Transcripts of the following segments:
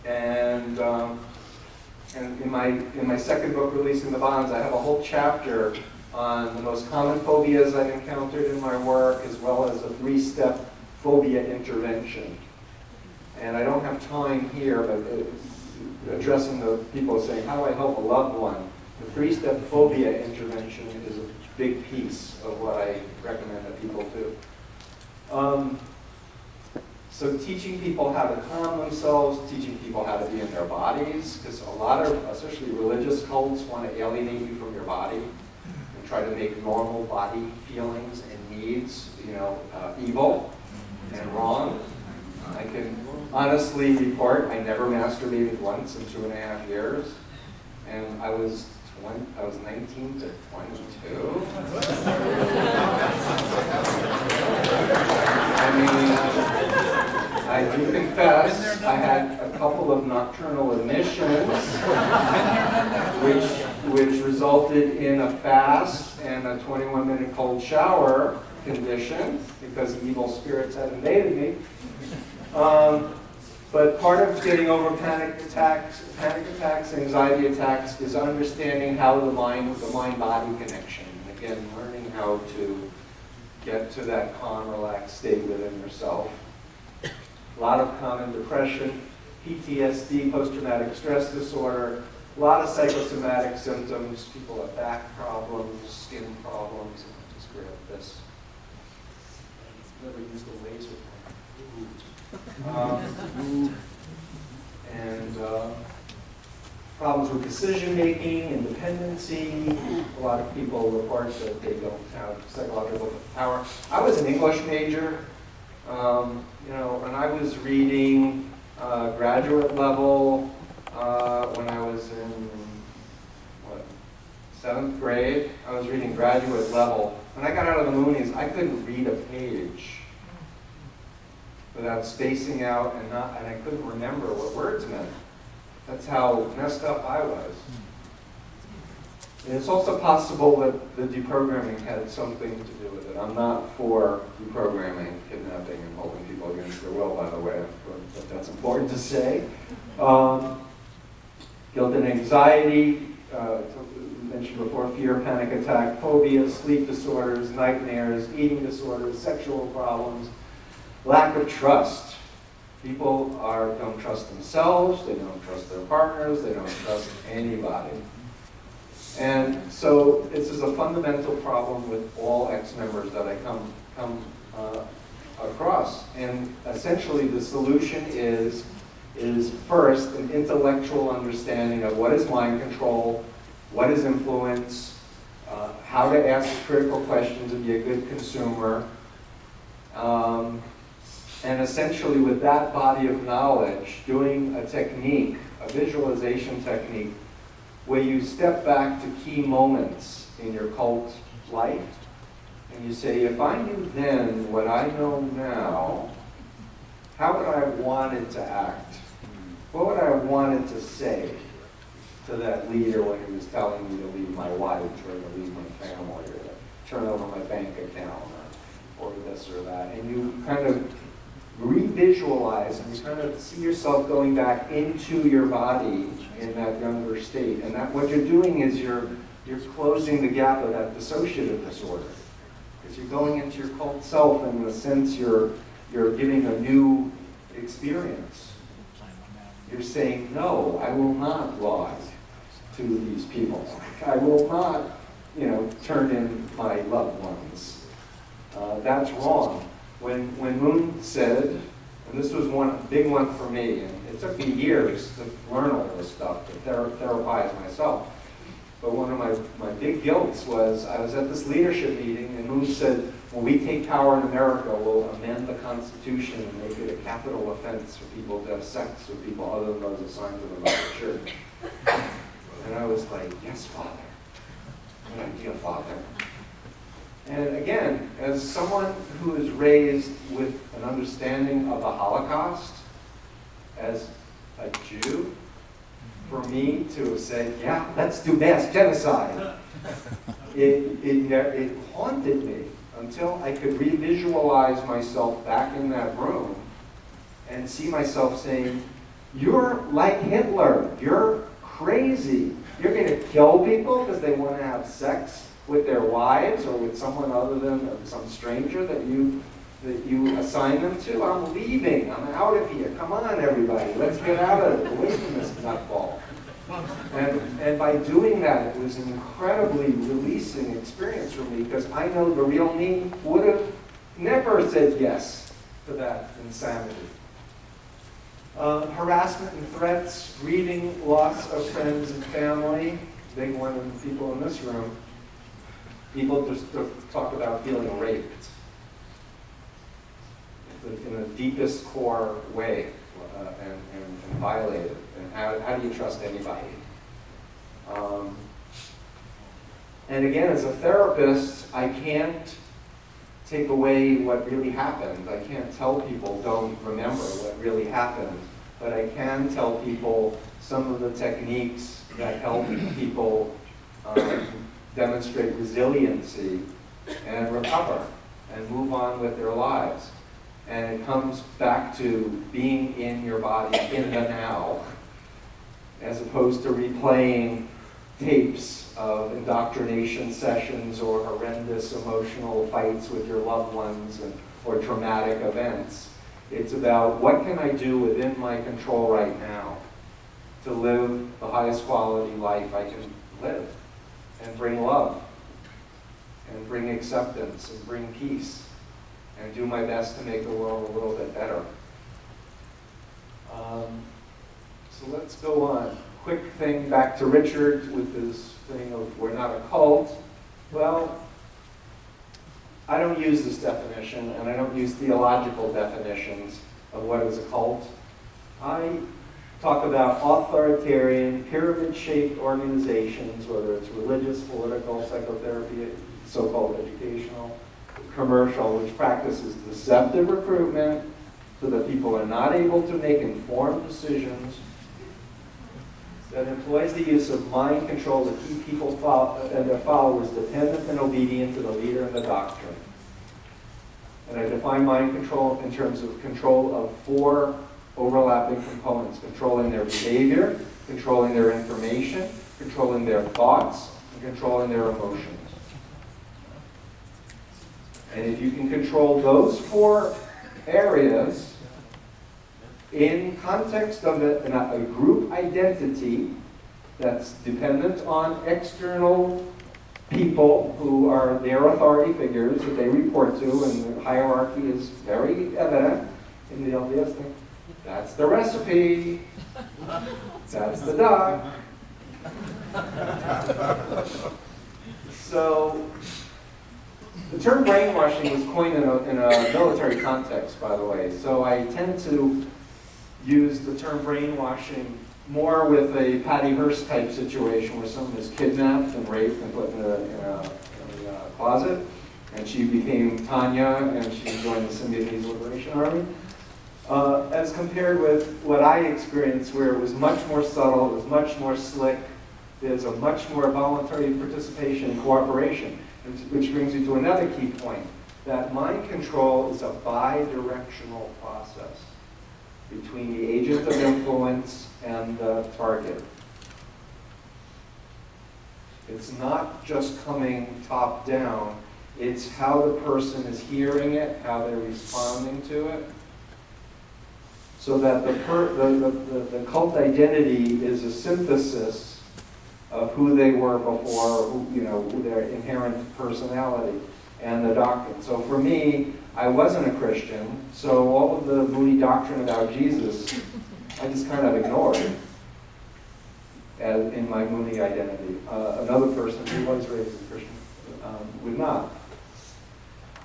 And in my second book, Releasing the Bonds, I have a whole chapter on the most common phobias I've encountered in my work, as well as a 3-step phobia intervention. And I don't have time here, but addressing the people saying, how do I help a loved one? The 3-step phobia intervention is a big piece of what I recommend that people do. So teaching people how to calm themselves, teaching people how to be in their bodies, because a lot of, especially religious cults, want to alienate you from your body and try to make normal body feelings and needs, evil and wrong. I can honestly report I never masturbated once in 2.5 years, and I was 19 to 22. I mean, I do confess I had a couple of nocturnal emissions, which resulted in a fast and a 21-minute cold shower condition because evil spirits had invaded me. But part of getting over panic attacks, anxiety attacks, is understanding how the mind-body connection. Again, learning how to get to that calm, relaxed state within yourself. A lot of common depression, PTSD, post-traumatic stress disorder, a lot of psychosomatic symptoms. People have back problems, skin problems. I'll just grab this. Never used a laser pen. And problems with decision making and dependency. A lot of people report that they don't have psychological power. I was an English major, and I was reading graduate level when I was in 7th grade. I was reading graduate level. When I got out of the Moonies, I couldn't read a page without spacing out, and I couldn't remember what words meant. That's how messed up I was. And it's also possible that the deprogramming had something to do with it. I'm not for deprogramming, kidnapping, and holding people against their will, by the way, but that's important to say. Guilt and anxiety, mentioned before, fear, panic attack, phobias, sleep disorders, nightmares, eating disorders, sexual problems, lack of trust. People don't trust themselves, they don't trust their partners, they don't trust anybody. And so this is a fundamental problem with all ex-members that I come across. And essentially the solution is first an intellectual understanding of what is mind control, what is influence, how to ask critical questions and be a good consumer. And essentially with that body of knowledge, doing a technique, a visualization technique, where you step back to key moments in your cult life, and you say, if I knew then what I know now, how would I have wanted to act? What would I have wanted to say to that leader when he was telling me to leave my wife, or to leave my family, or to turn over my bank account, or this or that? And you kind of revisualize, and you kind of see yourself going back into your body in that younger state. And that what you're doing is you're closing the gap of that dissociative disorder. Because you're going into your cult self, and in a sense you're giving a new experience. You're saying, no, I will not lie to these people. I will not, turn in my loved ones. That's wrong. When Moon said, and this was one big one for me, and it took me years to learn all this stuff, to therapize myself. But one of my big guilts was I was at this leadership meeting, and Moon said, when we take power in America, we'll amend the Constitution and make it a capital offense for people to have sex with people other than those assigned to them by the church. And I was like, yes, Father. Good idea, Father. And again, as someone who is raised with an understanding of the Holocaust, as a Jew, for me to have said, yeah, let's do mass genocide, it haunted me until I could revisualize myself back in that room and see myself saying, You're like Hitler. You're crazy. You're going to kill people because they want to have sex with their wives or with someone other than some stranger that you assign them to. I'm leaving. I'm out of here. Come on, everybody. Let's get out of it. Away from this nutball. And by doing that, it was an incredibly releasing experience for me because I know the real me would have never said yes to that insanity. Harassment and threats, grieving loss of friends and family. Big one of the people in this room. People just talk about feeling raped in the deepest core way and violated. And how do you trust anybody? And again, as a therapist, I can't take away what really happened. I can't tell people don't remember what really happened, but I can tell people some of the techniques that help people demonstrate resiliency and recover and move on with their lives. And it comes back to being in your body in the now, as opposed to replaying tapes of indoctrination sessions or horrendous emotional fights with your loved ones or traumatic events. It's about what can I do within my control right now to live the highest quality life I can live and bring love and bring acceptance and bring peace and do my best to make the world a little bit better. So let's go on. Quick thing back to Richard with his thing of we're not a cult. Well, I don't use this definition, and I don't use theological definitions of what is a cult. I talk about authoritarian, pyramid-shaped organizations, whether it's religious, political, psychotherapy, so-called educational, commercial, which practices deceptive recruitment so that people are not able to make informed decisions, that employs the use of mind control to keep people and their followers dependent and obedient to the leader and the doctrine. And I define mind control in terms of control of 4 overlapping components: controlling their behavior, controlling their information, controlling their thoughts, and controlling their emotions. And if you can control those 4 areas in context of a group identity that's dependent on external people who are their authority figures that they report to, and the hierarchy is very evident in the LDS thing. That's the recipe. That's the doc. So the term brainwashing was coined in a military context, by the way. So I tend to use the term brainwashing more with a Patty Hearst type situation where someone is kidnapped and raped and put in a closet, and she became Tanya and she joined the Symbionese Liberation Army, as compared with what I experienced, where it was much more subtle, it was much more slick, there's a much more voluntary participation and cooperation, which brings me to another key point, that mind control is a bi-directional process between the agent of influence and the target. It's not just coming top down, it's how the person is hearing it, how they're responding to it, so that the cult identity is a synthesis of who they were before, who their inherent personality and the doctrine. So for me, I wasn't a Christian, so all of the Moody doctrine about Jesus, I just kind of ignored in my Moody identity. Another person who was raised as a Christian would not.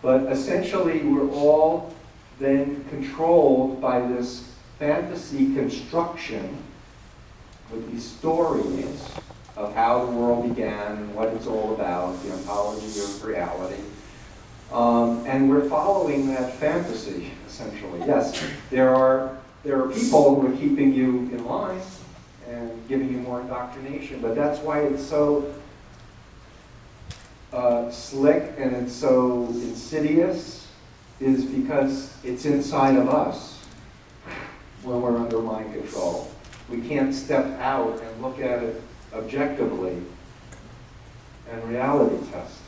But essentially, we're all then controlled by this fantasy construction with these stories of how the world began and what it's all about, the ontology of reality. And we're following that fantasy, essentially. Yes, there are people who are keeping you in line and giving you more indoctrination, but that's why it's so slick and it's so insidious, is because it's inside of us. when we're under mind control. We can't step out and look at it objectively and reality test.